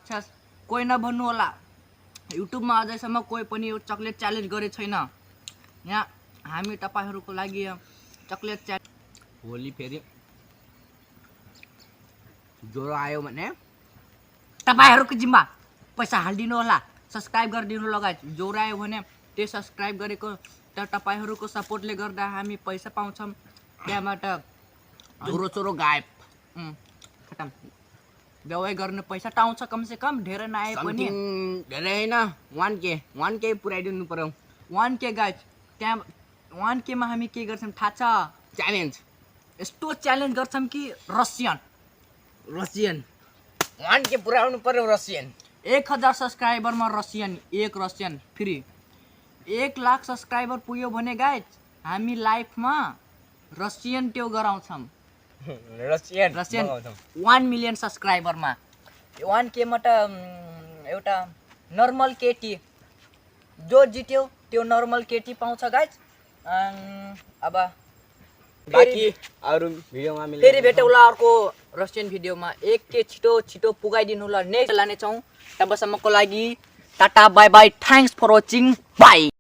राक्षस कोही नभन्नु होला। युट्युबमा अझैसम्म कोही पनि यो चकलेट च्यालेन्ज गरेको छैन। यहाँ हामी तपाईहरुको लागि चकलेट च्यालेन्ज होली फेरि ज्वरो आयो भने तपाईहरुको जिम्मा पैसा हाल्दिनु होला, सब्स्क्राइब गरिदिनु होला गाइस। ज्वरो आयो भने त्यो सब्स्क्राइब गरेको त तपाईहरुको सपोर्टले गर्दा हामी पैसा पाउँछौं। त्यहाँबाट ज्वरो चोरो गायब। खतम। दवाई गर्ने पैसा त आउँछ कम से कम, धेरै नआए पनि धेरै हैन 1k पुराइदिनु पर्यो। 1k guys. त्यहाँ 1k मा हामी के गर्छौं थाहा छ? च्यालेन्ज। यस्तो च्यालेन्ज गर्छौं कि रसियन 1k पुराउनु पर्यो रसियन। 1000 सब्स्क्राइबरमा रसियन, एक रसियन फ्री। 1 लाख सब्स्क्राइबर पुग्यो भने गाइस हामी लाइफमा रसियन त्यो गराउँछौं। रसियन 1 मिलियन सब्स्क्राइबरमा 1k मा त एउटा नर्मल केटी जो जित्यो त्यो नर्मल केटी पाउँछ गाइस। अब बाकी अरु भिडियोमा मिल्छ। फेरि भेटौँला अर्को रसियन भिडियोमा। 1k छिटो पुगाइदिनु होला। नेक्स्ट लाने छौं। तबसम्मको लागि tata bye bye, thanks for watching, by.